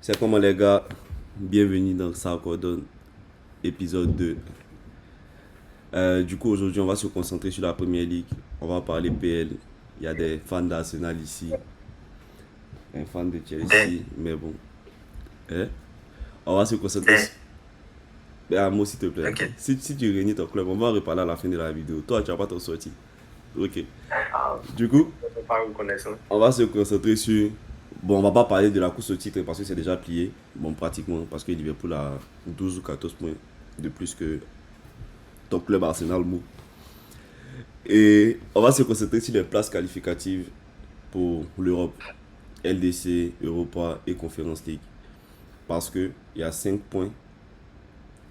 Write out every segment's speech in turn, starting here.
C'est comment les gars, bienvenue dans Sarkodon, épisode 2. Du coup aujourd'hui on va se concentrer sur la première ligue, on va parler PL. Il y a des fans d'Arsenal ici, un fan de Ben, Chelsea, mais bon. Hein? On va se concentrer ben, sur... Ben, un mot s'il te plaît. ok. Si tu réunis ton club, on va en reparler à la fin de la vidéo. Toi tu vas pas t'en sortir. Ok. Ah, Du coup, je ne peux pas reconnaissant. on va se concentrer sur... Bon, on va pas parler de la course au titre parce que c'est déjà plié. Bon, pratiquement, parce que Liverpool a 12 ou 14 points de plus que ton club Arsenal mou. Et on va se concentrer sur les places qualificatives pour l'Europe, LDC, Europa et Conference League. Parce qu'il y a 5 points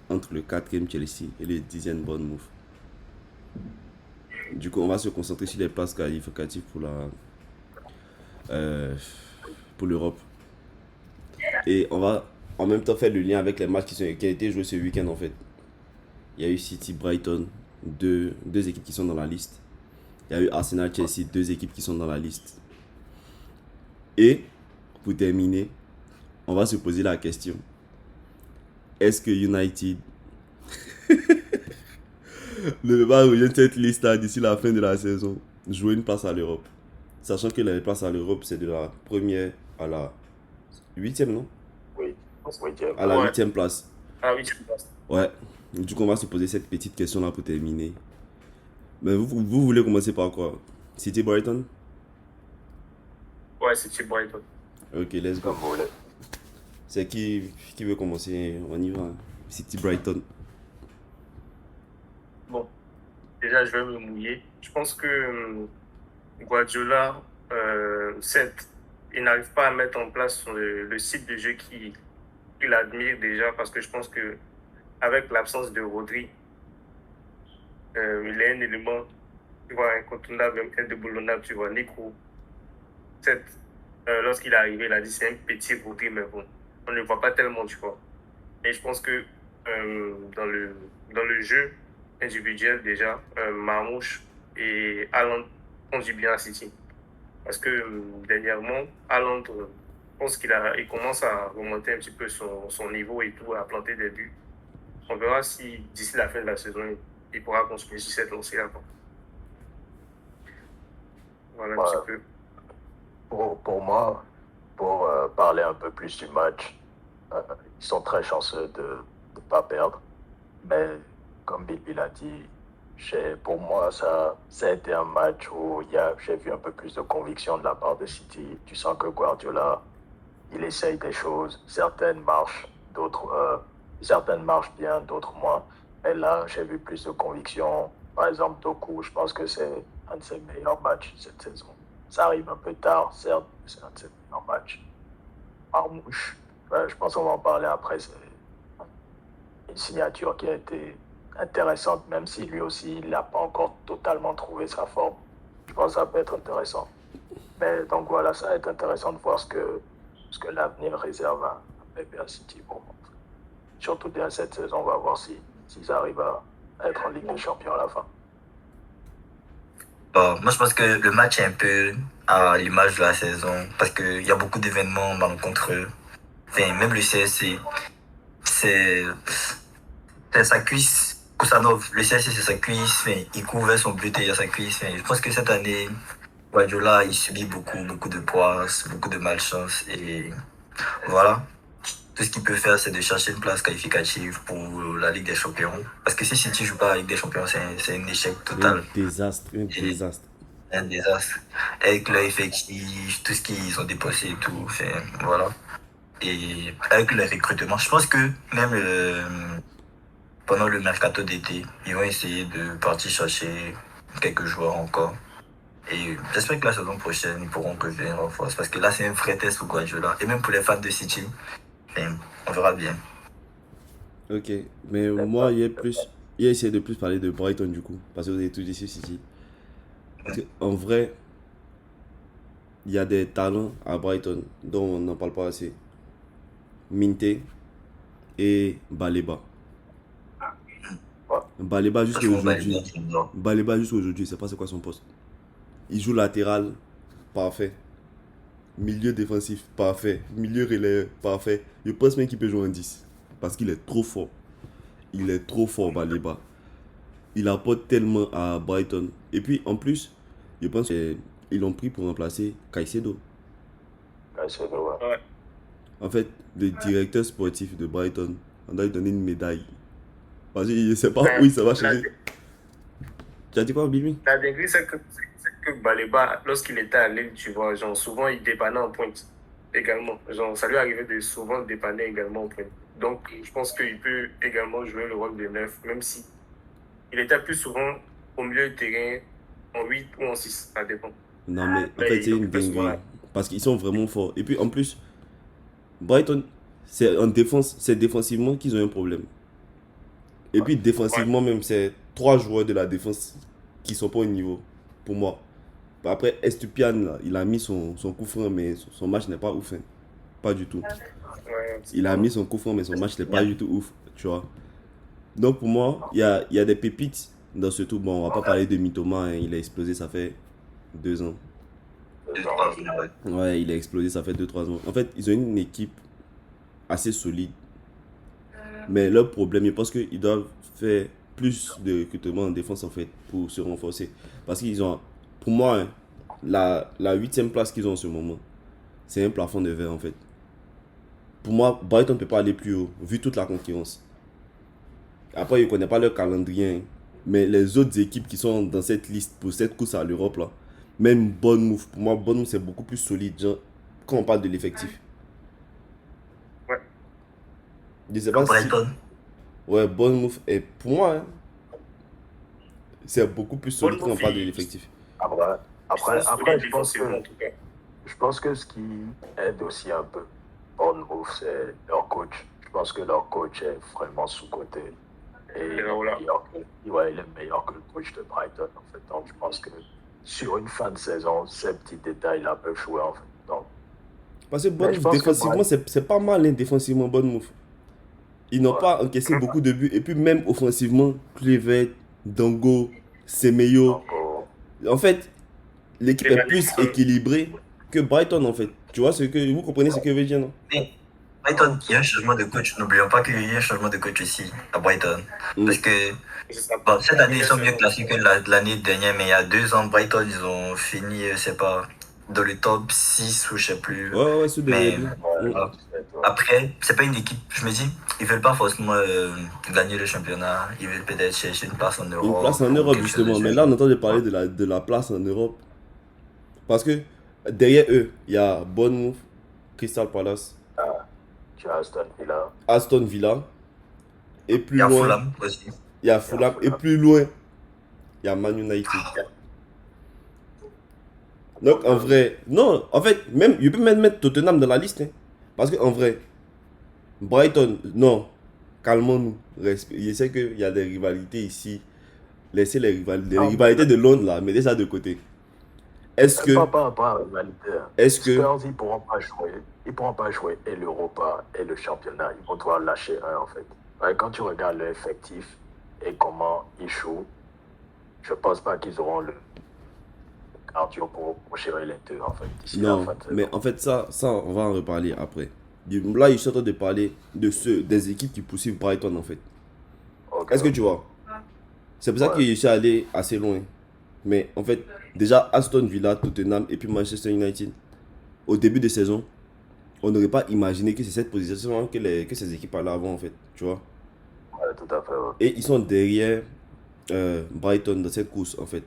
entre le 4e Chelsea et le 10e Bournemouth. Du coup, on va se concentrer sur les places qualificatives euh, pour l'Europe. Et on va en même temps faire le lien avec les matchs qui ont été joués ce week-end en fait. Il y a eu City Brighton, deux équipes qui sont dans la liste. Il y a eu Arsenal Chelsea, deux équipes qui sont dans la liste. Et pour terminer, on va se poser la question. Est-ce que United ne va rejoindre cette liste d'ici la fin de la saison, jouer une place à l'Europe? Sachant que la place à l'Europe, c'est de la première à la huitième, non? Oui, oui, Dieu. À la Ouais. huitième place. Ah oui, je pense. Ouais. Du coup, on va se poser cette petite question-là pour terminer. Mais vous voulez commencer par quoi? City Brighton? Ouais, c'est chez Brighton. Ok, let's go. Comme vous voulez. C'est qui veut commencer? On y va, hein. City Brighton. Bon, déjà, je vais me mouiller. Je pense que Guardiola, certes, il n'arrive pas à mettre en place le site de jeu qu'il admire déjà parce que je pense que avec l'absence de Rodri, il est un élément, tu vois, incontournable, indéboulonnable, tu vois. Nico, certes, lorsqu'il est arrivé, il a dit c'est un petit Rodri, mais bon, on ne le voit pas tellement, tu vois. Et je pense que dans le jeu individuel, déjà, Marmouche et Haaland ont du bien à City. Parce que dernièrement, Haaland, je pense il commence à remonter un petit peu son niveau et tout, à planter des buts. On verra si d'ici la fin de la saison, il pourra continuer sur cette lancée-là. Voilà un petit Ouais, peu. pour moi, pour parler un peu plus du match, ils sont très chanceux de ne pas perdre. Mais comme Bill l'a dit, pour moi, ça a été un match où j'ai vu un peu plus de conviction de la part de City. Tu sens que Guardiola, il essaye des choses. Certaines marchent bien, d'autres moins. Et là, j'ai vu plus de conviction. Par exemple, Doku, je pense que c'est un de ses meilleurs matchs cette saison. Ça arrive un peu tard, certes, mais c'est un de ses meilleurs matchs. Marmouche, je pense qu'on va en parler après. C'est une signature qui a été intéressante, même si lui aussi, il n'a pas encore totalement trouvé sa forme. Je pense que ça peut être intéressant. Mais donc voilà, ça va être intéressant de voir ce que l'avenir réserve à Pepe à City pour moi. Surtout bien cette saison, on va voir s'ils arrivent à être en Ligue des Champions à la fin. Bon, moi, je pense que le match est un peu à l'image de la saison parce qu'il y a beaucoup d'événements malencontreux. Enfin, même le CSC, c'est c'est sa cuisse. Kusanov, le CSC, c'est sa cuisse. Enfin, il couvrait son but et il y a sa cuisse. Enfin, je pense que cette année, Guardiola, il subit beaucoup de poids, beaucoup de malchance. Et voilà. Tout ce qu'il peut faire, c'est de chercher une place qualificative pour la Ligue des Champions. Parce que si City joue pas à la Ligue des Champions, c'est un échec Un total. désastre, un Et désastre. un désastre. Avec leur effectif, tout ce qu'ils ont dépensé et tout. Enfin, voilà. Et avec le recrutement, je pense que même pendant le mercato d'été, ils vont essayer de partir chercher quelques joueurs encore. Et j'espère que la saison prochaine, ils pourront revenir en force. Parce que là, c'est un vrai test pour Guardiola. Et même pour les fans de City, enfin, on verra bien. Ok, mais moi, il a essayé de plus parler de Brighton du coup, parce que vous avez tout dit sur City. Parce qu'en vrai, il y a des talents à Brighton dont on n'en parle pas assez. Minte et Baleba. Ouais. Baleba jusqu'à Franchement, bah, aujourd'hui, Baleba jusqu'à aujourd'hui, c'est pas c'est quoi son poste. Il joue latéral, parfait. milieu défensif, parfait. Milieu relais, parfait. Je pense même qu'il peut jouer en 10. Parce qu'il est trop fort. Il est trop fort, Baleba. Il apporte tellement à Brighton. Et puis, en plus, je pense qu'ils l'ont pris pour remplacer Caicedo. Caicedo, ouais. Ouais. En fait, le directeur sportif de Brighton, on doit lui donner une médaille. Parce qu'il ne sait pas où ça va changer. Tu as dit quoi, Bibi? La dinguerie, c'est que Baleba, lorsqu'il était à Lille, tu vois, genre, souvent, il dépannait en pointe également. Genre, ça lui arrivait de souvent dépanner également en pointe. Donc, je pense qu'il peut également jouer le rôle de neuf, même si il était plus souvent au milieu de terrain, en 8 ou en 6, ça dépend. Non, mais en Mais fait, il c'est une occupait souvent dinguerie. là. Parce qu'ils sont vraiment forts. Et puis, en plus, Brighton, c'est en défense, c'est défensivement qu'ils ont un problème. Et puis, défensivement, même, c'est 3 joueurs de la défense qui sont pas au niveau, pour moi. Après, Estupian, là, il a mis son coup franc, mais son match n'est pas ouf. Hein. Pas du tout. Ouais, Il a mis son coup franc, mais son match n'est pas du tout ouf. Tu vois. Donc, pour moi, il y a des pépites dans ce tout. Bon, on va pas parler de Mitoma. Hein, il a explosé, ça fait 2 ans. Ouais, il a explosé, ça fait 2-3 ans. En fait, ils ont une équipe assez solide. Mais leur problème, je pense qu'ils doivent faire plus de recrutement en défense, en fait, pour se renforcer. Parce qu'ils ont, pour moi, hein, la 8e place qu'ils ont en ce moment, c'est un plafond de verre, en fait. Pour moi, Brighton ne peut pas aller plus haut, vu toute la concurrence. Après, je ne connais pas leur calendrier, hein, mais les autres équipes qui sont dans cette liste pour cette course à l'Europe, là, même Bournemouth, pour moi, Bournemouth, c'est beaucoup plus solide, genre, quand on parle de l'effectif. Ouais. Je sais pas si... Brighton. Ouais, Bournemouth, et pour moi, hein, c'est beaucoup plus solide quand on Bournemouth, parle de l'effectif. Après, je pense défensivement, en que tout cas. ce qui aide aussi un peu Bournemouth, c'est leur coach. Je pense que leur coach est vraiment sous-coté. Et il est meilleur que le coach de Brighton, en fait. Donc, je pense que sur une fin de saison, ces petits détails-là peuvent jouer, en fait. Donc, Parce que je Bournemouth, pense que défensivement, c'est pas mal, hein, défensivement, Bournemouth. Ils n'ont Ouais. pas encaissé beaucoup de buts. Et puis même offensivement, Kluivert, Dango, Semeyo. donc, En fait, l'équipe est plus équilibrée que Brighton, en fait. Tu vois, vous comprenez ce que je veux dire, non? Brighton, il y a un changement de coach. N'oublions pas qu'il y a un changement de coach aussi à Brighton. Parce que bon, cette année, ils sont mieux classés que l'année dernière, mais il y a 2 ans, Brighton, ils ont fini, je sais pas, dans le top 6 ou je sais plus. Ouais, sous Mais derrière lui. ouais, après, c'est pas une équipe, je me dis, ils veulent pas forcément gagner le championnat. Ils veulent peut-être chercher une place en Europe. Une place en ou Europe, quelque chose justement. de Mais ce là, on entend parler de la place en Europe. Parce que derrière eux, il y a Bournemouth, Crystal Palace, tu as Aston Villa. Aston Villa. Et plus Il y a loin, Fulham aussi. il y a Fulham. Et plus loin, il y a Man United. Donc en vrai, non, en fait, même, je peux même mettre Tottenham dans la liste. Hein. Parce qu'en vrai, Brighton, non, calmons-nous. Je sais qu'il y a des rivalités ici. Laissez les rivalités de Londres là, mettez ça de côté. Est-ce que. Pas rivalité. Est-ce que. Spurs, ils pourront pas jouer. Ils pourront pas jouer et l'Europa et le championnat. Ils vont devoir lâcher un, en fait. Ouais, quand tu regardes l'effectif et comment ils jouent, je pense pas qu'ils auront le cardio pour gérer les deux, en fait. D'ici la Non, fin de saison. mais en fait, ça, on va en reparler après. Là, je suis en train de parler des équipes qui poursuivent Brighton, en fait. Ok. Est-ce que tu vois? C'est pour ça que je suis allé assez loin. Mais en fait, déjà, Aston Villa, Tottenham et puis Manchester United, au début de saison, on n'aurait pas imaginé que c'est cette position que ces équipes allaient avant, en fait. Tu vois? Ouais, tout à fait. Ouais. Et ils sont derrière Brighton dans cette course, en fait.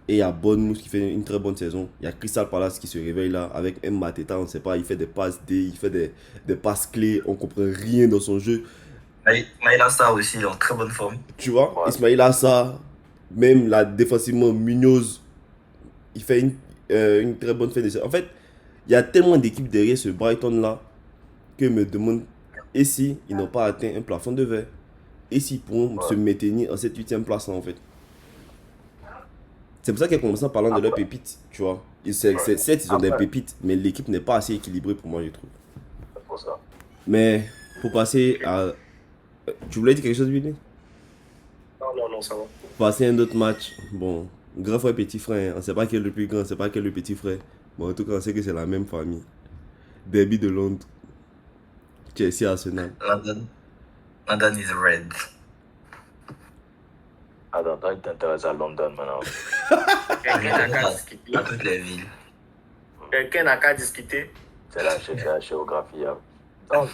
Et il y a Bournemouth qui fait une très bonne saison. Il y a Crystal Palace qui se réveille là avec M. Mateta, on ne sait pas, il fait des passes D, il fait des passes clés, on ne comprend rien dans son jeu. Maïla Sarr aussi, il est en très bonne forme. Tu vois, Ouais. Ismail Assar, même là, défensivement, Munoz, il fait une très bonne fin de saison. En fait, il y a tellement d'équipes derrière ce Brighton-là que je me demande, et si ils n'ont pas atteint un plafond de verre? Et s'ils pourront se maintenir en cette 8e place en fait? C'est pour ça qu'ils commencent en parlant de leurs pépites, tu vois. Certes, ils ont des pépites, mais l'équipe n'est pas assez équilibrée pour moi, je trouve. C'est pour ça. Mais pour passer à... Tu voulais dire quelque chose, Billy? Non, ça va. Passer à un autre match. Bon, grand frère, petit frère. On ne sait pas qui est le plus grand, on ne sait pas qui est le petit frère. Bon, en tout cas, on sait que c'est la même famille. Derby de Londres. Chelsea Arsenal. London is red. Attends, toi, tu t'intéresses à London maintenant. Quelqu'un n'a qu'à discuter. À toutes les villes. Quelqu'un n'a qu'à discuter. C'est la géographie. Hein. Donc,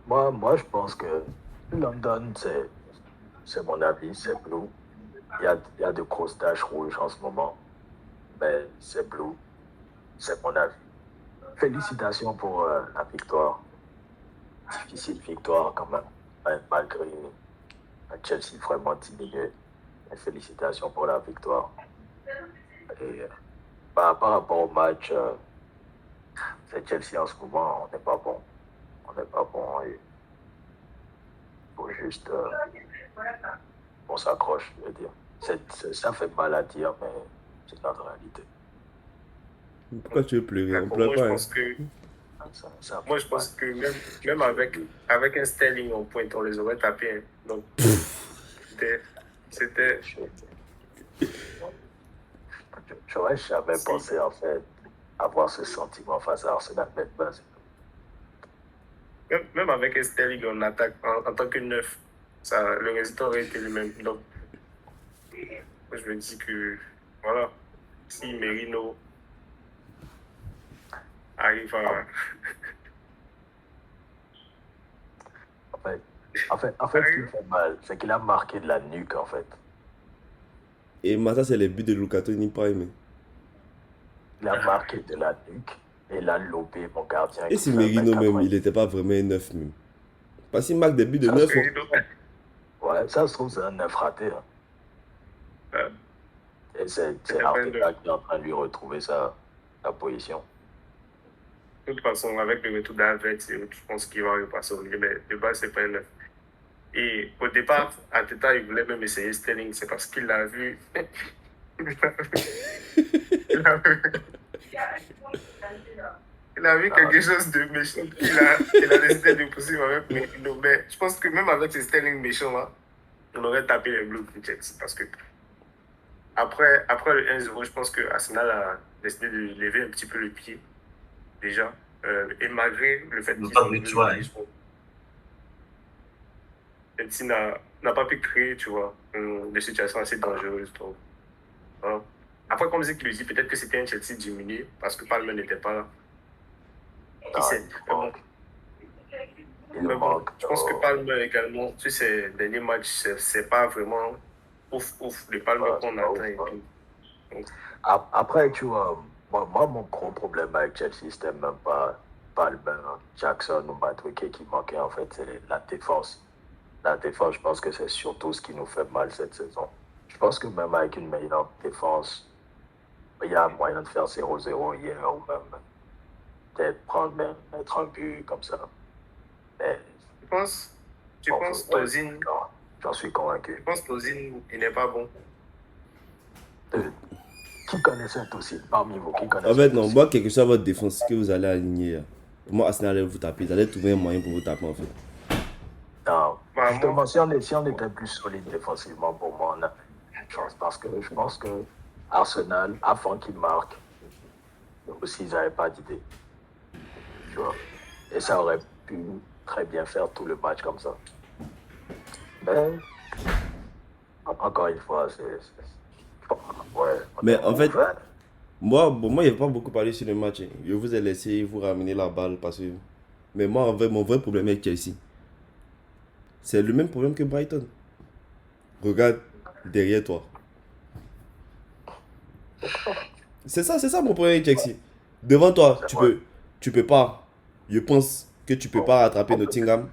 moi, je pense que London, c'est mon avis, c'est bleu. Il y a de grosses taches rouges en ce moment, mais c'est bleu. C'est mon avis. Félicitations pour la victoire. Difficile victoire quand même, malgré un Chelsea vraiment diminué. Mais félicitations pour la victoire. Et par rapport au match, c'est Chelsea en ce moment, on n'est pas bon. On n'est pas bon et il faut juste on s'accroche, je veux dire. Ça fait mal à dire, mais c'est notre réalité. Pourquoi tu veux pleurer? On Pour pleure moi, pas. je Hein. pense que, Ça moi, je fait pense mal. que même avec un Sterling en pointe, on les aurait tapés. Hein. Donc, c'était. J'aurais jamais pensé, en fait, avoir ce sentiment face à Arsenal, mais Même avec un Sterling en attaque, en tant que neuf, le résultat aurait été le même. Donc, moi, je me dis que, voilà, si Merino arrive à. En fait, ce qui me fait mal, c'est qu'il a marqué de la nuque, en fait. Et ça, c'est les buts de Lukaku, il n'y pas aimé. Il a marqué de la nuque et il a lobé mon gardien. Et si Merino même, il n'était pas vraiment un neuf même. Parce qu'il marque des buts de neuf. Ouais, ça se trouve, c'est un neuf raté. Hein. Ouais. Et c'est Arteta qui est en train de lui retrouver sa position. De toute façon, avec le retour d'Havertz, je pense qu'il va repasser au milieu, mais de base, c'est pas un neuf. Et au départ, Arteta, il voulait même essayer Sterling, c'est parce qu'il l'a vu. Il a vu quelque chose de méchant qu'il a décidé de pousser avec Merino. Mais je pense que même avec ces Sterling méchants là, on aurait tapé les Blues de Chelsea. Parce que après le 1-0, je pense que Arsenal a décidé de lever un petit peu le pied. Déjà. Et malgré le fait qu'il Chelsea n'a pas pu créer, tu vois, des situations assez dangereuses. Donc, voilà. Après, comme je dis, peut-être que c'était un Chelsea diminué parce que Palmer n'était pas là. Qui sait? Mais bon, je pense que Palmer également, sur ces derniers matchs, c'est pas vraiment ouf le Palmer qu'on attend. Et tout. Donc, après, tu vois, moi, mon gros problème avec Chelsea, c'était même pas Palmer, Jackson ou Madueke qui manquait, en fait, c'est la défense. La défense, je pense que c'est surtout ce qui nous fait mal cette saison. Je pense que même avec une meilleure défense, il y a moyen de faire 0-0 hier ou même peut-être mettre un but comme ça. Mais tu penses Tozin? J'en suis convaincu. Je pense Tozin, il n'est pas bon. Qui connaissait Tozin parmi vous? Qui connaissait En fait, non, moi, quelque chose à votre défense que vous allez aligner. Pour moi, Arsenal allait vous taper. Vous allez trouver un moyen pour vous taper, en fait. Non, justement, si on était plus solide défensivement, pour moi, on a une chance. Parce que je pense que Arsenal, avant qu'ils marquent, aussi, ils n'avaient pas d'idée. Tu vois. Et ça aurait pu très bien faire tout le match comme ça. Mais, encore une fois, ouais, mais en fait, moi, il n'y a pas beaucoup parlé sur le match. Je vous ai laissé vous ramener la balle parce que. Mais moi, en fait, mon vrai problème avec Chelsea, c'est le même problème que Brighton. Regarde derrière toi. C'est ça mon problème avec Chelsea. Devant toi, tu peux pas. Je pense que tu peux pas rattraper Nottingham.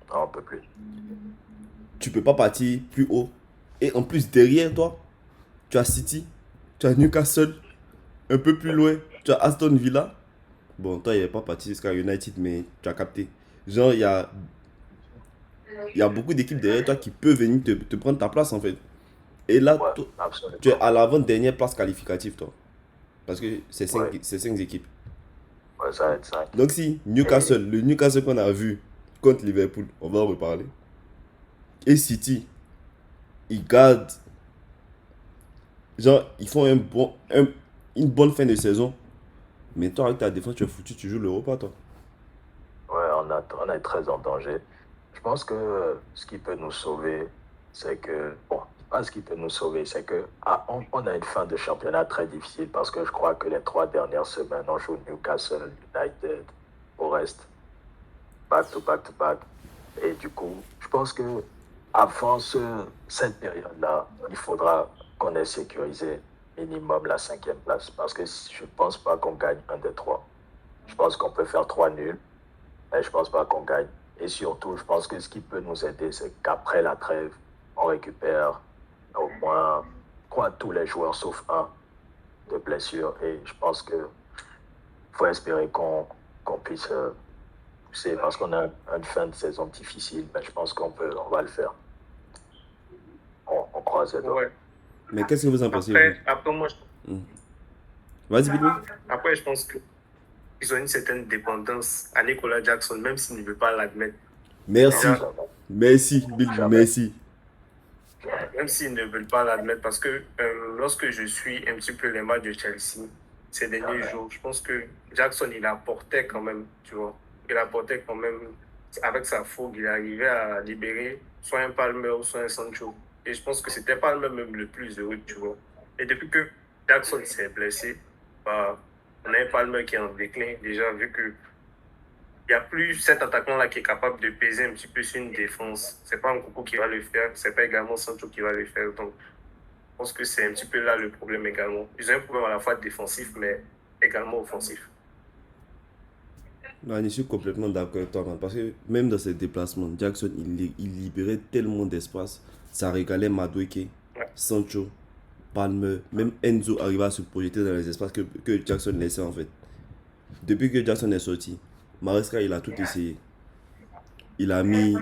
Non, on peut plus. Tu peux pas partir plus haut. Et en plus, derrière toi, tu as City, tu as Newcastle, un peu plus loin, tu as Aston Villa. Bon, toi, il n'est pas parti jusqu'à United, mais tu as capté. Genre, il y a beaucoup d'équipes derrière toi qui peuvent venir te prendre ta place, en fait. Et là, tu es à l'avant-dernière place qualificative, toi. Parce que c'est 5 équipes. Ouais, ça va être 5. Donc si le Newcastle qu'on a vu contre Liverpool, on va en reparler. Et City, ils gardent. Genre, ils font une bonne fin de saison. Mais toi, avec ta défense, tu es foutu, tu joues l'Europa, toi. Ouais, on est très en danger. Je pense que ce qui peut nous sauver, c'est que, bon, pas ce qui peut nous sauver, c'est que on a une fin de championnat très difficile parce que je crois que les 3 dernières semaines, on joue Newcastle, United, Forest, back to back to back. Et du coup, je pense que avant cette période-là, il faudra qu'on ait sécurisé minimum la 5e place parce que je ne pense pas qu'on gagne un des 3. Je pense qu'on peut faire 3 nuls, mais je ne pense pas qu'on gagne. Et surtout, je pense que ce qui peut nous aider, c'est qu'après la trêve, on récupère au moins, je crois, tous les joueurs sauf un de blessure. Et je pense qu'il faut espérer qu'on puisse pousser parce qu'on a une fin de saison difficile, mais je pense qu'on va le faire. On croise les doigts. Ouais. Mais qu'est-ce que vous en pensez? Après, moi, Vas-y, Billy. après, je pense qu'ils ont une certaine dépendance à Nicolas Jackson, même s'il ne veut pas l'admettre. Merci. Merci, Bill, merci. Même s'ils ne veulent pas l'admettre, parce que lorsque je suis un petit peu les matchs de Chelsea ces derniers jours, je pense que Jackson, il apportait quand même, tu vois. Il apportait quand même, avec sa fougue, il arrivait à libérer soit un Palmer ou soit un Sancho. Et je pense que c'était Palmer même le plus heureux, tu vois. Et depuis que Jackson s'est blessé, bah, on a un Palmer qui est en déclin, déjà, vu que il n'y a plus cet attaquant-là qui est capable de peser un petit peu sur une défense. Ce n'est pas Nkunku qui va le faire, ce n'est pas également Sancho qui va le faire. Donc, je pense que c'est un petit peu là le problème également. Ils ont un problème à la fois défensif, mais également offensif. Non, je suis complètement d'accord avec toi, man, parce que même dans ses déplacements, Jackson, il libérait tellement d'espace. Ça régalait Madueke, Sancho, Palmer, même Enzo arrivait à se projeter dans les espaces que Jackson laissait en fait. Depuis que Jackson est sorti, Maresca, il a tout essayé. Il a mis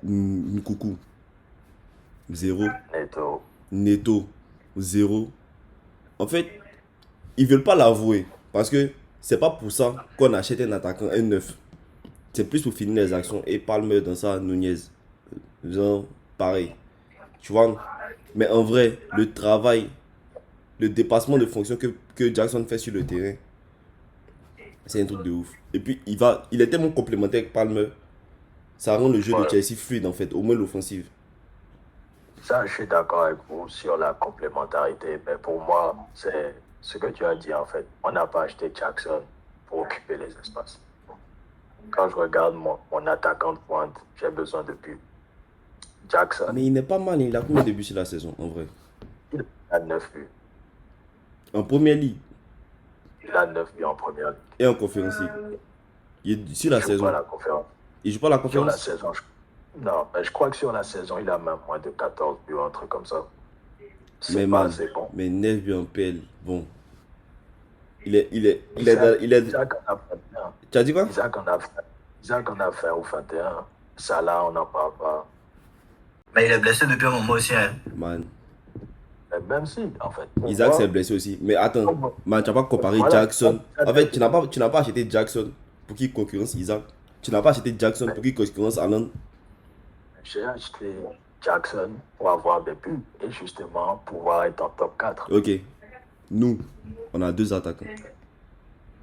Nkunku, 0. Neto, 0. En fait, ils veulent pas l'avouer parce que c'est pas pour ça qu'on achète un attaquant, un 9. C'est plus pour finir les actions. Et Palmer dans ça, Nunez, genre pareil. Tu vois. Mais en vrai, le travail, le dépassement de fonction que Jackson fait sur le terrain, c'est un truc de ouf. Et puis, il est tellement complémentaire avec Palmer. Ça rend le jeu de Chelsea fluide, en fait, au moins l'offensive. Ça, je suis d'accord avec vous sur la complémentarité. Mais pour moi, c'est ce que tu as dit, en fait. On n'a pas acheté Jackson pour occuper les espaces. Quand je regarde mon attaquant de pointe, j'ai besoin de buts. Jackson. Mais il n'est pas mal. Il a combien de buts sur la saison, en vrai? Il a 9 buts. En première ligue? Il a 9 buts en première ligue. Et en conférence ligue? Sur la saison? Il joue pas la conférence? Sur la saison, non, mais je crois que sur la saison, il a même moins de 14 buts, un truc comme ça. Mais pas assez bon. Mais 9 buts en PL, bon. Il est Isaac en a 21. Tu as dit quoi? Isaac en a fait au 21. Ça là, on n'en parle pas. Mais il est blessé depuis un moment aussi, hein. Man. Mais même si, en fait. Isaac s'est blessé aussi. Mais attends, man, tu n'as pas comparé Jackson. En fait, tu n'as pas acheté Jackson pour qu'il concurrence Isaac. Tu n'as pas acheté Jackson pour qu'il concurrence Alan. J'ai acheté Jackson pour avoir des buts et justement pouvoir être en top 4. Ok. Nous, on a 2 attaquants.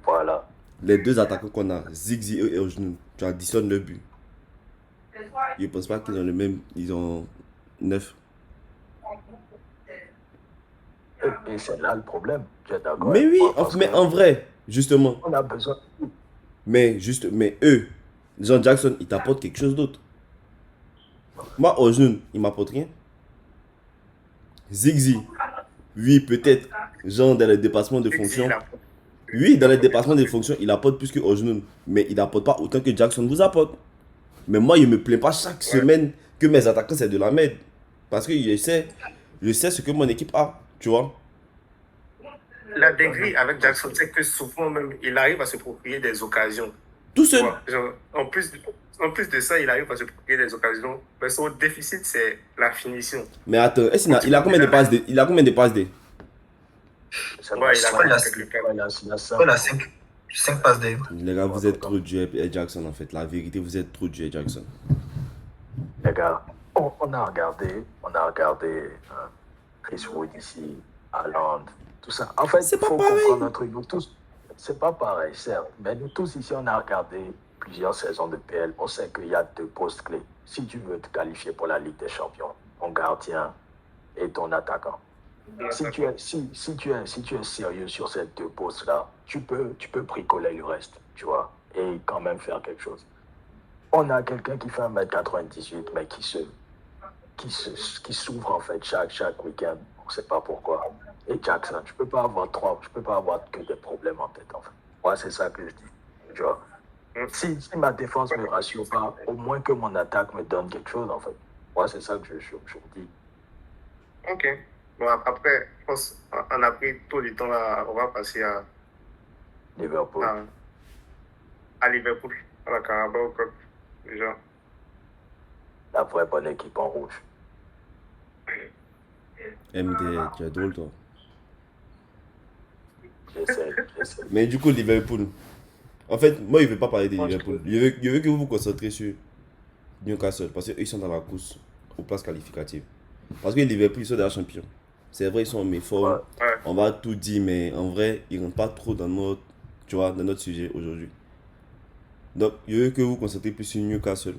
Voilà. Les 2 attaquants qu'on a, Ziggy et Ojnou, tu additionnes le but. Je ne pense pas qu'ils ont le même. Ils ont 9. Et c'est là le problème. Tu es d'accord? Mais oui, mais en vrai, justement. On a besoin. Mais eux, Jean Jackson, il t'apporte quelque chose d'autre. Moi, Ojnou, il m'apporte rien. Ziggy, oui, peut-être, genre dans les dépassements de fonction. Oui, dans les dépassements de fonction, il apporte plus que Ojnou. Mais il n'apporte pas autant que Jackson vous apporte. Mais moi, je ne me plains pas chaque semaine que mes attaquants, c'est de la merde. Parce que je sais ce que mon équipe a, tu vois. La dinguerie avec Jackson, c'est que souvent même, il arrive à se procurer des occasions. Tout seul. Genre, en plus de ça, il arrive à se procurer des occasions. Mais son déficit, c'est la finition. Mais attends, il a combien de passes D? Il a combien de passes D? Ouais, il a 5 passes D. Les gars, vous êtes trop dur à Jackson en fait. La vérité, vous êtes trop dur à Jackson. Les gars, on a regardé Chris Wood ici, Haaland, tout tout ça. En fait, C'est il pas faut pareil. comprendre un truc. Nous tous, c'est pas pareil, certes. Mais nous tous ici, on a regardé plusieurs saisons de PL. On sait qu'il y a 2 postes clés. Si tu veux te qualifier pour la Ligue des Champions, ton gardien et ton attaquant. Si tu es sérieux sur ces 2 postes-là, tu peux bricoler le reste, tu vois, et quand même faire quelque chose. On a quelqu'un qui fait 1m98, mais qui s'ouvre en fait chaque week-end. On ne sait pas pourquoi. Et Jackson, je peux pas avoir que des problèmes en tête en fait. Moi, c'est ça que je dis. Tu vois. Si ma défense me rassure pas, au moins que mon attaque me donne quelque chose en fait. Moi, c'est ça que je me dis. Ok. Bon, après, je pense on a pris tout le temps là. On va passer Liverpool. à Liverpool, à la Carabao Cup, déjà. La vraie bonne équipe en rouge. MD, tu es drôle, toi. J'essaie. Mais du coup, Liverpool. En fait, moi, je ne veux pas parler de Liverpool. Je veux que vous vous concentrez sur Newcastle. Parce qu'ils sont dans la course aux places qualificatives. Parce que Liverpool, ils sont déjà champions. C'est vrai, ils sont en méforme. Ouais. On va tout dire, mais en vrai, ils ne rentrent pas trop dans notre, tu vois, dans notre sujet aujourd'hui. Donc, je veux que vous vous concentrez plus sur Newcastle.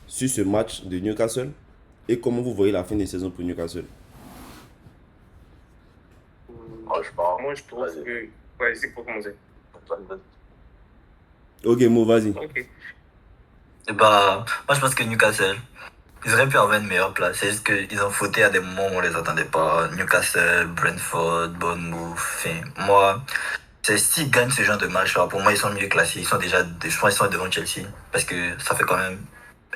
Sur ce match de Newcastle. Et comment vous voyez la fin de saison pour Newcastle. Franchement, moi, je trouve que... Ouais, c'est pour commencer. Ok, Mo, vas-y. Ok. Et bah, moi je pense que Newcastle, ils auraient pu avoir une meilleure place. C'est juste qu'ils ont fauté à des moments où on les attendait pas. Newcastle, Brentford, Bournemouth. Enfin, moi, s'ils gagnent ce genre de match, alors pour moi, ils sont mieux classés. Ils sont déjà, je pense qu'ils sont devant Chelsea. Parce que ça fait quand même,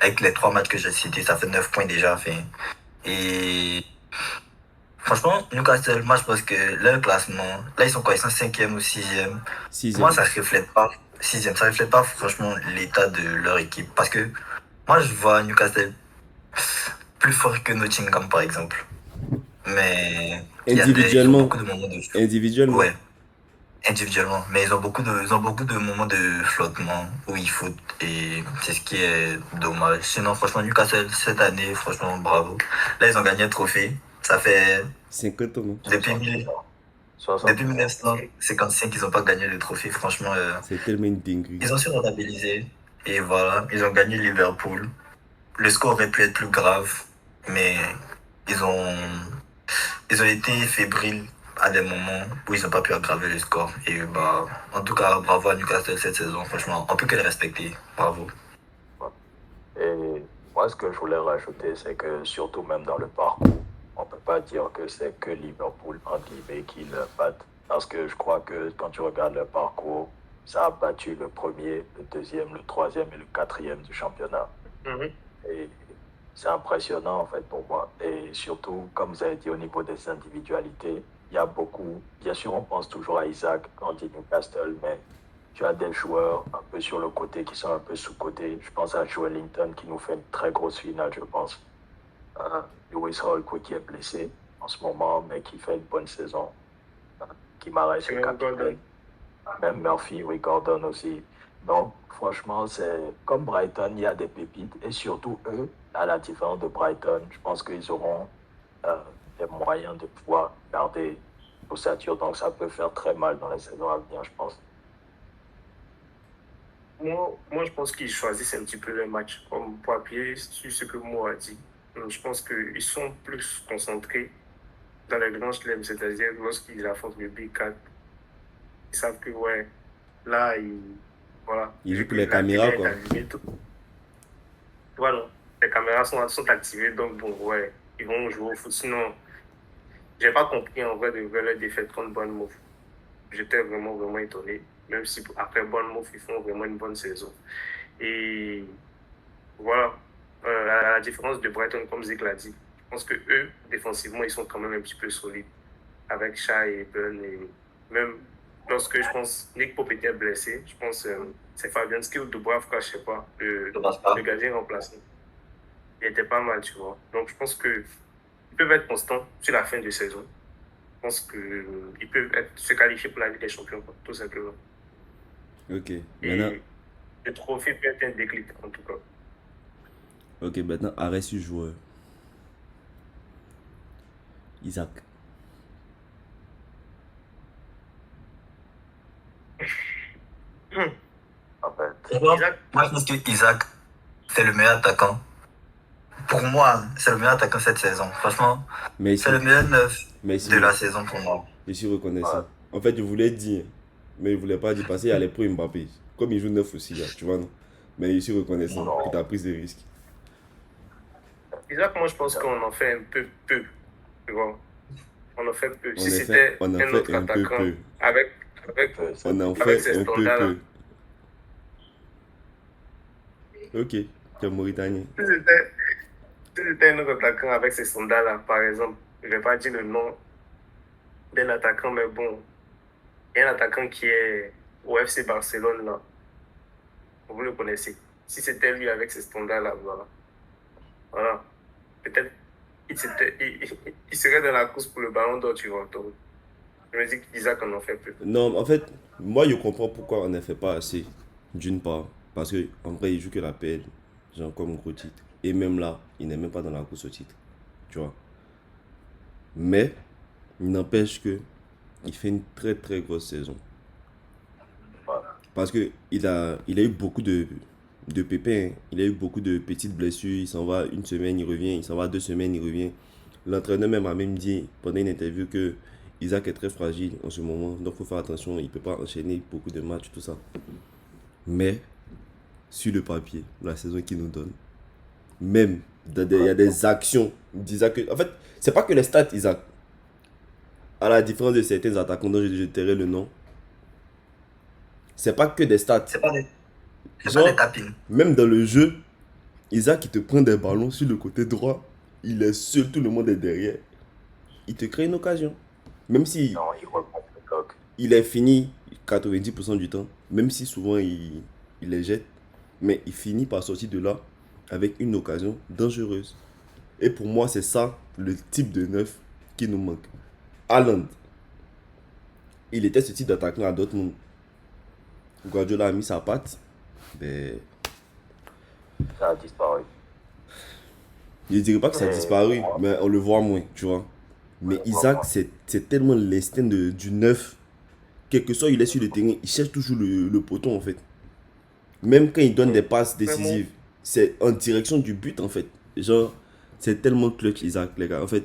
avec les 3 matchs que j'ai cités, ça fait 9 points déjà. Enfin, et franchement, Newcastle, moi je pense que leur classement, là ils sont quoi? Ils sont 5e ou 6e. Moi, ça reflète pas. 6e, ça reflète pas franchement l'état de leur équipe. Parce que moi, je vois Newcastle plus fort que Nottingham, par exemple. Mais Individuellement. ils ont beaucoup de moments de... Individuellement. Ouais, individuellement. Mais ils ont beaucoup de moments de flottement où ils foutent. Et c'est ce qui est dommage. Sinon, franchement, Newcastle, cette année, franchement, bravo. Là, ils ont gagné un trophée. Ça fait... 50 ans, non? Depuis 1955, ils n'ont pas gagné le trophée. Franchement, c'est tellement une dinguerie. ils ont su rentabiliser. Et voilà, ils ont gagné Liverpool. Le score aurait pu être plus grave, mais ils ont été fébriles à des moments où ils n'ont pas pu aggraver le score. Et bah, en tout cas, bravo à Newcastle cette saison. Franchement, on peut que les respecter. Bravo. Et moi, ce que je voulais rajouter, c'est que surtout même dans le parcours, on ne peut pas dire que c'est que Liverpool, en guillemets, qui le battent. Parce que je crois que quand tu regardes le parcours, ça a battu le premier, le deuxième, le troisième et le quatrième du championnat. Et c'est impressionnant, en fait, pour moi. Et surtout, comme vous avez dit, au niveau des individualités, il y a beaucoup. Bien sûr, on pense toujours à Isaac quand on dit Newcastle, mais tu as des joueurs un peu sur le côté qui sont un peu sous-côté. Je pense à Joe Ellington qui nous fait une très grosse finale, je pense. Lewis Hall qui est blessé en ce moment, mais qui fait une bonne saison. Qui m'arrête le capitaine. Même Murphy, oui, Gordon aussi. Donc, franchement, c'est comme Brighton, il y a des pépites. Et surtout, eux, à la différence de Brighton, je pense qu'ils auront des moyens de pouvoir garder l'ossature. Donc, ça peut faire très mal dans les saisons à venir, je pense. Moi, je pense qu'ils choisissent un petit peu le match comme pour appuyer sur ce que Mo a dit. Je pense qu'ils sont plus concentrés dans les grands chelems, c'est-à-dire lorsqu'ils affrontent le Big 4. Ils savent que, ouais, là, voilà. Ils jouent pour les caméras, quoi. Voilà, les caméras sont activées, donc bon, ouais, ils vont jouer au foot. Sinon, j'ai pas compris en vrai de la défaite contre Bournemouth. J'étais vraiment étonné, même si après Bournemouth, ils font vraiment une bonne saison. Et voilà, à la différence de Brighton, comme Zik l'a dit, je pense que eux, défensivement, ils sont quand même un petit peu solides. Avec Shai et Burn, et même lorsque je pense Nick Pope était blessé, je pense c'est Fabianski ou Dubravka, je sais pas, le gardien remplaçant. Il était pas mal, tu vois. Donc je pense qu'ils peuvent être constants sur la fin de saison. Je pense qu'ils peuvent se qualifier pour la Ligue des Champions, quoi, tout simplement. Ok. Et maintenant, le trophée peut être un déclic, en tout cas. ok, maintenant, arrête sur joueur. Isaac. Isaac, Moi, je pense que Isaac, c'est le meilleur attaquant. Pour moi, c'est le meilleur attaquant cette saison. Franchement, Mais c'est le meilleur neuf mais de la saison pour moi. je suis reconnaissant. En fait, je voulais dire, mais je voulais pas dire parce qu'il y a les pro Mbappé. Comme il joue neuf aussi, là, tu vois, non? Mais je suis reconnaissant Non. que tu as pris des risques. Isaac, moi, je pense qu'on en fait un peu, tu vois. On en fait peu. On Si a c'était fait, on a un fait autre un peu attaquant peu. avec, On en avec fait ces un peu standards-là, peu. Ok, tu es Mauritanien. si c'était un autre attaquant avec ces standards-là, par exemple, je ne vais pas dire le nom d'un attaquant, mais bon, il y a un attaquant qui est au FC Barcelone, là. Vous le connaissez. Si c'était lui avec ces standards-là, voilà. Voilà. Peut-être il serait dans la course pour le ballon d'or, tu vois. Donc, je me dis qu'Isaac en fait peu. Non, en fait, moi je comprends pourquoi on ne fait pas assez. D'une part, parce que en vrai, il joue que la PL, genre comme gros titre. Et même là, il n'est même pas dans la course au titre. Tu vois. Mais, il n'empêche que il fait une très très grosse saison. Parce que il a eu beaucoup de pépins. Hein. Il a eu beaucoup de petites blessures. Il s'en va une semaine, il revient. Il s'en va 2 semaines, il revient. L'entraîneur même a même dit pendant une interview que Isaac est très fragile en ce moment. Donc il faut faire attention. Il ne peut pas enchaîner beaucoup de matchs, tout ça. Mais, sur le papier, la saison qu'il nous donne, même, il y a des actions d'Isaac. En fait, c'est pas que les stats, Isaac. À la différence de certains attaquants dont je tairai le nom, c'est pas que des stats. C'est pas des Genre, tapines. même dans le jeu, Isaac, il te prend des ballons sur le côté droit. Il est seul, tout le monde est derrière. Il te crée une occasion. Même si Non, il remonte le bloc. il est fini 90% du temps, même si souvent il les jette, mais il finit par sortir de là avec une occasion dangereuse. Et pour moi, c'est ça le type de neuf qui nous manque. Haaland, il était ce type d'attaquant à Dortmund. Guardiola a mis sa patte, mais Ça a disparu. je ne dirais pas que ça a Mais disparu, pour moi, mais on le voit moins, tu vois. Mais le Isaac, moins. c'est tellement l'instinct du neuf. Quel que soit il est sur le terrain, il cherche toujours le poteau en fait. Même quand il donne des passes décisives, c'est en direction du but en fait. Genre, c'est tellement clutch Isaac, les gars. En fait,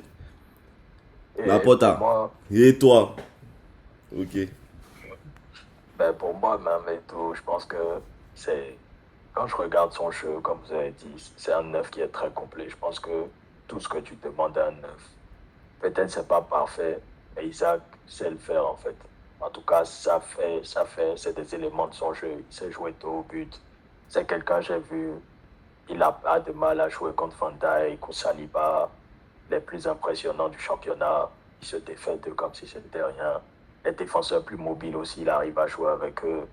la Et pour Porta. moi, Et toi? Ok. pour moi, même et tout, je pense que c'est. Quand je regarde son jeu, comme vous avez dit, c'est un neuf qui est très complet. Je pense que tout ce que tu demandes à un neuf, peut-être c'est pas parfait, mais Isaac sait le faire en fait. En tout cas, c'est des éléments de son jeu. Il sait jouer tôt au but. C'est quelqu'un, j'ai vu, il a pas de mal à jouer contre Van Dijk ou Saliba, les plus impressionnants du championnat. Il se défait d'eux comme si c'était rien. Les défenseurs plus mobiles aussi, il arrive à jouer avec eux.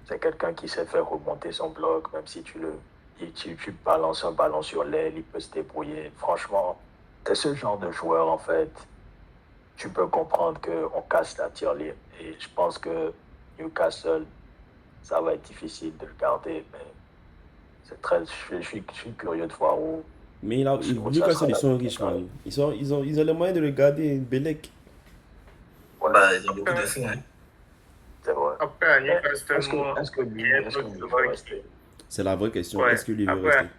C'est quelqu'un qui sait faire remonter son bloc, même si tu balances un ballon sur l'aile, il peut se débrouiller. Franchement, c'est ce genre de joueur, en fait. Tu peux comprendre qu'on casse la tirelire. Et je pense que Newcastle, ça va être difficile de le garder, mais je suis curieux de voir où Mais où ça Newcastle, sera ils sont la riches, finale. man. Ils ont les moyens de le garder. Belek. Ouais, Bah, ils ont beaucoup de sous, hein. c'est vrai. Après, à Mais Newcastle, moi, est-ce que il lui, y a un est-ce que autre lui va joueur rester? C'est la vraie question. Ouais. Est-ce que lui veut Après, rester?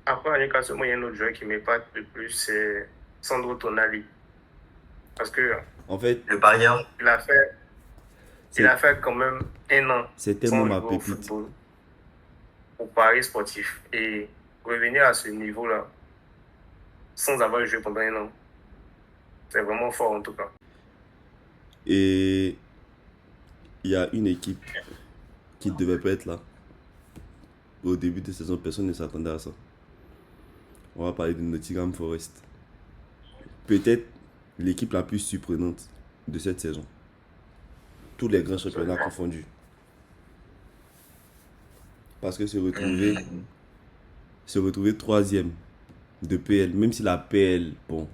après, à Newcastle, moi, il y a un autre joueur qui m'épate le plus, c'est Sandro Tonali. Parce que En fait, Le parieur, il a fait, il a fait quand même un an c'est tellement sans ma jouer au pépite. football, au Paris sportif. Et revenir à ce niveau-là, sans avoir joué pendant un an, c'est vraiment fort en tout cas. Et il y a une équipe qui ne devait pas être là. Au début de saison, personne ne s'attendait à ça. On va parler de Nottingham Forest. Peut-être l'équipe la plus surprenante de cette saison. Tous les grands championnats confondus. Parce que se retrouver troisième de PL, même si la PL, bon,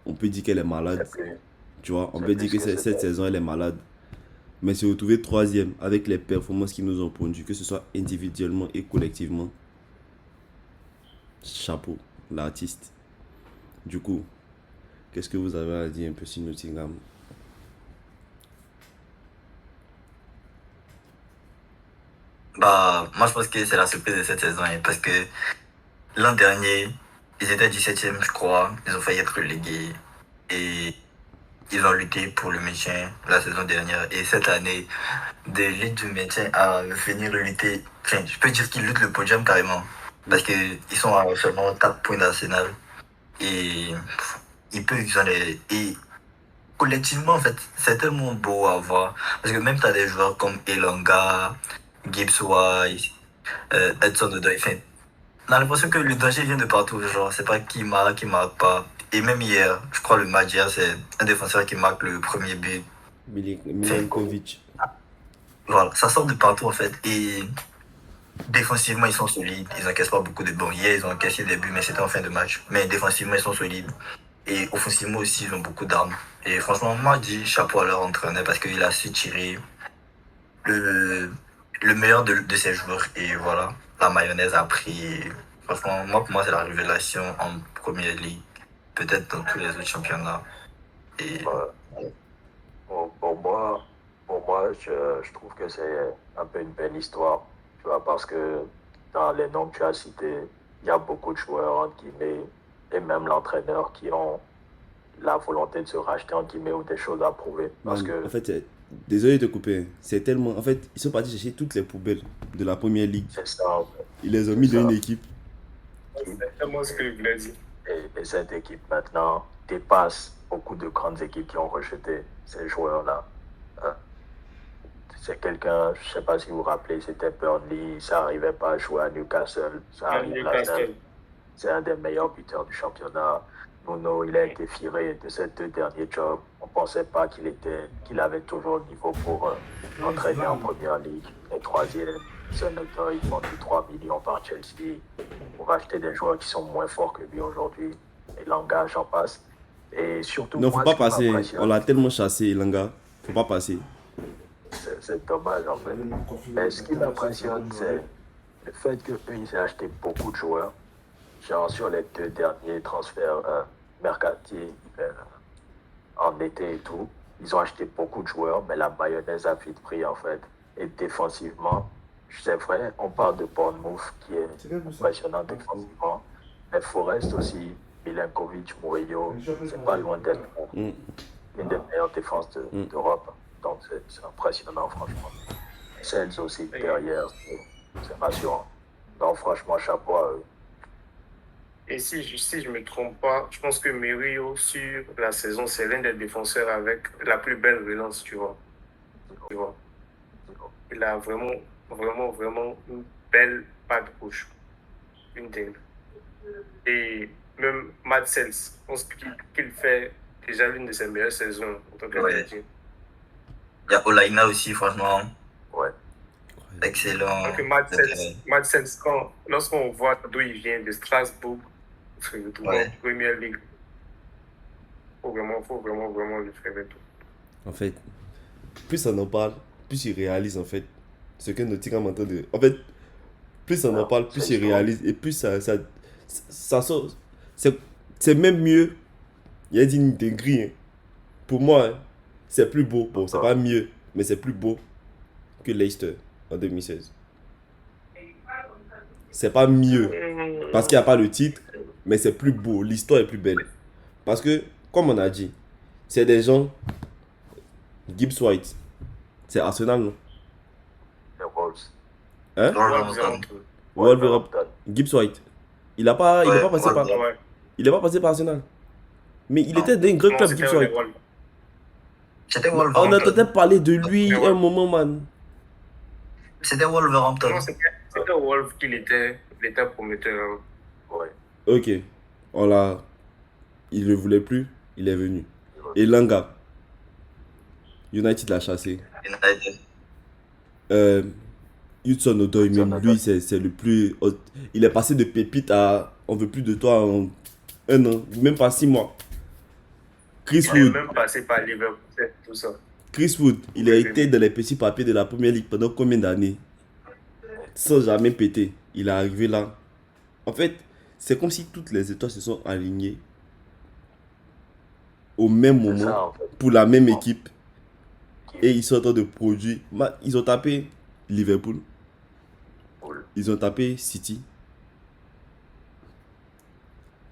on peut dire qu'elle est malade. C'est plus- Tu vois, on c'est peut plus dire que que cette c'était. saison, elle est malade. Mais se retrouver troisième avec les performances qu'ils nous ont pondues, que ce soit individuellement et collectivement, chapeau, l'artiste. Du coup, qu'est-ce que vous avez à dire un peu sur Nottingham? Moi, je pense que c'est la surprise de cette saison, hein, parce que l'an dernier, ils étaient 17e, je crois. Ils ont failli être relégués. Et ils ont lutté pour le maintien la saison dernière. Et cette année, de lutte du maintien à venir lutter. Enfin, je peux dire qu'ils luttent le podium carrément. Parce qu'ils sont à seulement 4 points d'Arsenal. Et ils ont et collectivement, en fait, c'est tellement beau à voir. Parce que même tu as des joueurs comme Elanga, Gibbs White, Edson Odoi. Enfin, on a l'impression que le danger vient de partout. Genre, c'est pas qui marque pas. Et même hier, je crois le match hier, c'est un défenseur qui marque le premier but. Milenkovic. Voilà, ça sort de partout en fait. Et défensivement, ils sont solides. Ils n'encaissent pas beaucoup de bons. Hier, ils ont encaissé des buts, mais c'était en fin de match. Mais défensivement, ils sont solides. Et offensivement aussi, ils ont beaucoup d'armes. Et franchement, moi, je dis chapeau à leur entraîneur parce qu'il a su tirer le, le meilleur de ses joueurs. Et voilà, la mayonnaise a pris. Franchement, pour moi, c'est la révélation en première ligue. Peut-être dans tous les autres championnats. Et Pour moi, je trouve que c'est un peu une belle histoire, tu vois, parce que dans les noms que tu as cités, il y a beaucoup de joueurs, entre guillemets, et même l'entraîneur qui ont la volonté de se racheter, entre guillemets, ou des choses à prouver. Parce que En fait, désolé de te couper, hein. C'est tellement. En fait, ils sont partis chercher toutes les poubelles de la première ligue. c'est ça, en fait. Ils les ont mis C'est dans ça. une équipe. C'est exactement ce que je voulais dire. Et cette équipe maintenant dépasse beaucoup de grandes équipes qui ont rejeté ces joueurs-là. Hein. C'est quelqu'un, je ne sais pas si vous vous rappelez, c'était Burnley, ça n'arrivait pas à jouer à Newcastle, ça arrive là. Newcastle. C'est un des meilleurs buteurs du championnat. Nuno, il a été viré de ses 2 derniers jobs. On ne pensait pas qu'il avait toujours le niveau pour entraîner en première ligue. Et troisième, Sonoto, il demande 3 millions par Chelsea pour acheter des joueurs qui sont moins forts que lui aujourd'hui. Et Langa, j'en passe. Et surtout, Non, faut moi, pas ce qui passer. m'impressionne, On l'a tellement chassé, Langa. Faut pas passer. c'est dommage en fait. Mais ce qui m'impressionne, c'est le fait qu'eux, ils aient acheté beaucoup de joueurs. Genre sur les 2 derniers transferts mercatiers en été et tout, ils ont acheté beaucoup de joueurs, mais la mayonnaise a vite pris en fait. Et défensivement, c'est vrai, on parle de Bournemouth qui est impressionnant défensivement, mais Forest aussi, Milenkovic, Murillo, c'est pas loin d'être Mm. une des meilleures défenses d'Europe. Donc c'est impressionnant franchement. Sales aussi derrière, c'est rassurant. Donc franchement, chapeau à eux. Et si je me trompe pas, je pense que Murillo, sur la saison, c'est l'un des défenseurs avec la plus belle relance, tu vois. Il a vraiment, vraiment, vraiment une belle patte gauche. Une dingue. Et même Matt Sels, je pense qu'il fait déjà l'une de ses meilleures saisons en tant que gardien. il y a Olaina aussi, franchement. Ouais. Excellent. Donc Matt Sels, lorsqu'on voit d'où il vient, de Strasbourg, en Première Ligue, faut vraiment le faire tout. En fait, plus on en parle, plus il réalise en fait ce que Nottingham est en train de. En fait, plus on en parle, plus il réalise et plus ça sort. C'est même mieux. Il y a une dinguerie. Hein. Pour moi, hein, c'est plus beau. Bon, c'est pas mieux, mais c'est plus beau que Leicester en 2016. C'est pas mieux parce qu'il n'y a pas le titre, mais c'est plus beau. L'histoire est plus belle. Parce que, comme on a dit, c'est des gens. Gibbs White, c'est Arsenal, non? Les Wolves. Hein? Wolverhampton. Wolverhampton. Gibbs White. Il est pas passé par. Ouais. Il est pas passé par Arsenal. Mais il était dans un grand Non, club, c'était Gibbs White. les Wolves. C'était On Wolverhampton. entendait parler de lui Ouais. un moment, man. C'était Wolverhampton. Non, c'était Wolves qu'il était prometteur. Hein. Ouais. Ok. Il ne voulait plus, il est venu. Et Langa. United l'a chassé. United. Hudson Odoi, même lui, c'est le plus. Il est passé de pépite à. On veut plus de toi en 1 an, même pas 6 mois. Chris Il est Wood. même passé par Liverpool, tout ça. Chris Wood, il a été dans les petits papiers de la première ligue pendant combien d'années? Sans jamais péter. Il est arrivé là. En fait, c'est comme si toutes les étoiles se sont alignées au même C'est moment ça, en fait. pour la même équipe. Et ils sont en train de produire. Ils ont tapé Liverpool. ils ont tapé City.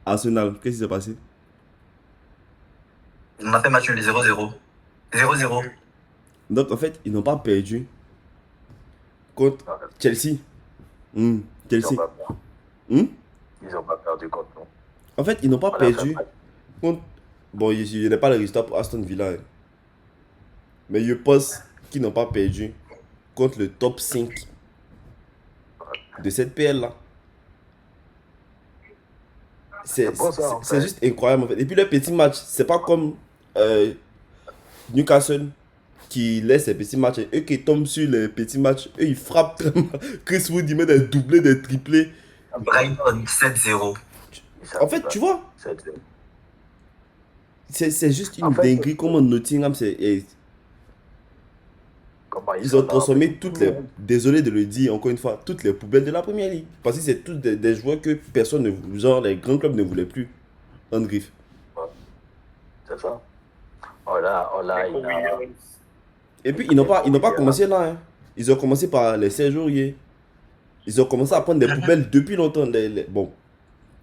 Arsenal, qu'est-ce qui s'est passé? On a fait match nul 0-0. 0-0. Donc, en fait, ils n'ont pas perdu contre Chelsea. Ils Chelsea. n'ont pas perdu. Ils n'ont pas perdu contre nous. En fait, ils n'ont pas On a perdu fait contre... Bon, je n'ai pas le résultat pour Aston Villa. Mais je pense qu'ils n'ont pas perdu contre le top 5 de cette PL-là. C'est bon, ça, en fait. juste incroyable en fait. Et puis le petit match, c'est pas comme Newcastle qui laisse ses petits matchs. Et eux qui tombent sur les petits matchs, eux ils frappent très mal. Chris Wood il met des doublés, des triplés. Brighton 7-0. En fait, tu vois, 7-0. c'est juste une En fait, dinguerie comment Nottingham Comment ils ont sont transformé là, toutes les, désolé de le dire encore une fois, toutes les poubelles de la première ligue. Parce que c'est tous des joueurs que personne ne voulait, genre les grands clubs ne voulaient plus en griffe. C'est ça. On l'a, il a... Et puis ils n'ont pas commencé là. Hein. Ils ont commencé par les Serge Aurier. Ils ont commencé à prendre des poubelles depuis longtemps. Bon,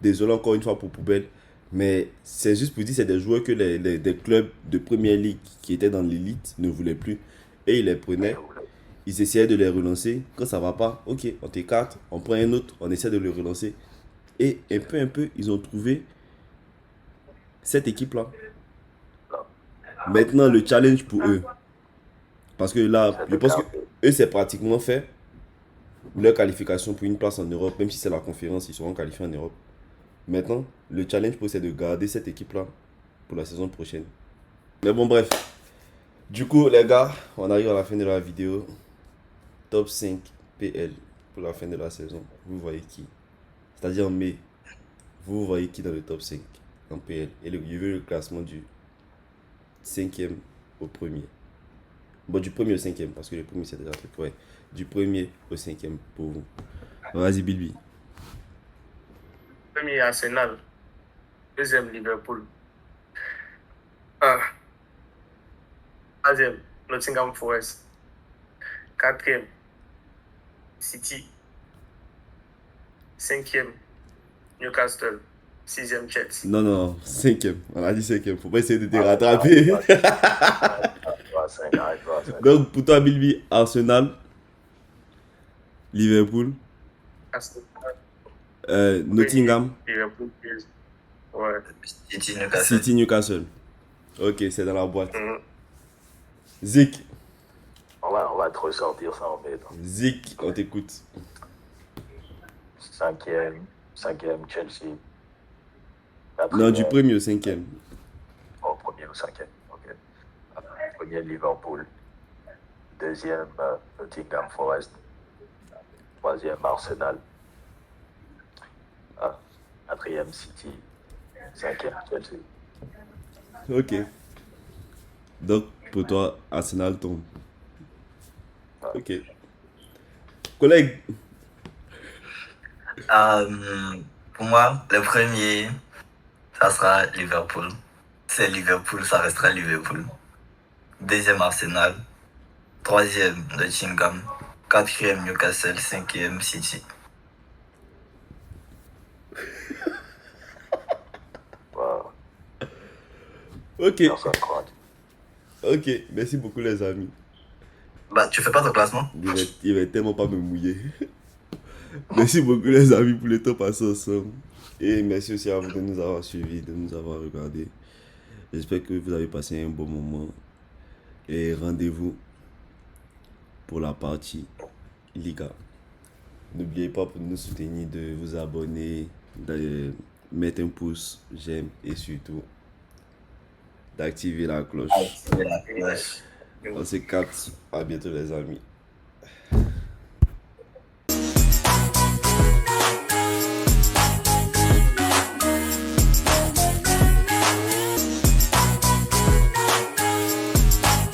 désolé encore une fois pour poubelles. Mais c'est juste pour dire c'est des joueurs que des clubs de première ligue qui étaient dans l'élite ne voulaient plus. Et ils les prenaient. Ils essayaient de les relancer. Quand ça va pas, ok, on t'écarte, on prend un autre, on essaie de le relancer. Et un peu, ils ont trouvé cette équipe-là. Maintenant, le challenge pour eux. Parce que là, je pense que eux, c'est pratiquement fait. Leur qualification pour une place en Europe, même si c'est la conférence, ils seront qualifiés en Europe. Maintenant, le challenge pour eux, c'est de garder cette équipe-là pour la saison prochaine. Mais bon, bref. Du coup, les gars, on arrive à la fin de la vidéo. Top 5 PL pour la fin de la saison. Vous voyez qui? C'est-à-dire en mai. Vous voyez qui dans le top 5 en PL? Et je veux le classement du 5e au premier. Bon, du premier au 5e, parce que le premier c'est déjà un truc. Ouais. Du premier au 5e pour vous. Vas-y, Bilby. Premier Arsenal. Deuxième Liverpool. Troisième Nottingham Forest. Quatrième City. Cinquième Newcastle. Sixième Chelsea. Non, 5e. On a dit 5e. Faut pas essayer de te rattraper. Donc, pour toi, Bilby, Arsenal, Liverpool, Nottingham, Liverpool. Ouais. City, Newcastle. Ok, c'est dans la boîte. Zik. On va te ressortir ça en fait. Zik, on t'écoute. Cinquième Chelsea. Non, du premier au 5e. Au premier au 5e, ok. Premier Liverpool. Deuxième Nottingham Forest. Troisième Arsenal. Quatrième City. Cinquième Chelsea. Ok. Donc, pour toi, Arsenal tombe. Ok. Collègue. Pour moi, le premier, ça sera Liverpool. C'est Liverpool, ça restera Liverpool. Deuxième, Arsenal. Troisième, Nottingham. Quatrième, Newcastle. Cinquième, City. Wow. Ok. Personne croit. Ok, merci beaucoup les amis. Bah, tu fais pas ton classement? Il va tellement pas me mouiller. Merci beaucoup les amis pour le temps passé ensemble. Et merci aussi à vous de nous avoir suivis, de nous avoir regardés. J'espère que vous avez passé un bon moment. Et rendez-vous pour la partie Liga. N'oubliez pas pour nous soutenir de vous abonner, de mettre un pouce, j'aime et surtout d'activer la cloche. Activer la cloche. On se capte. À bientôt les amis.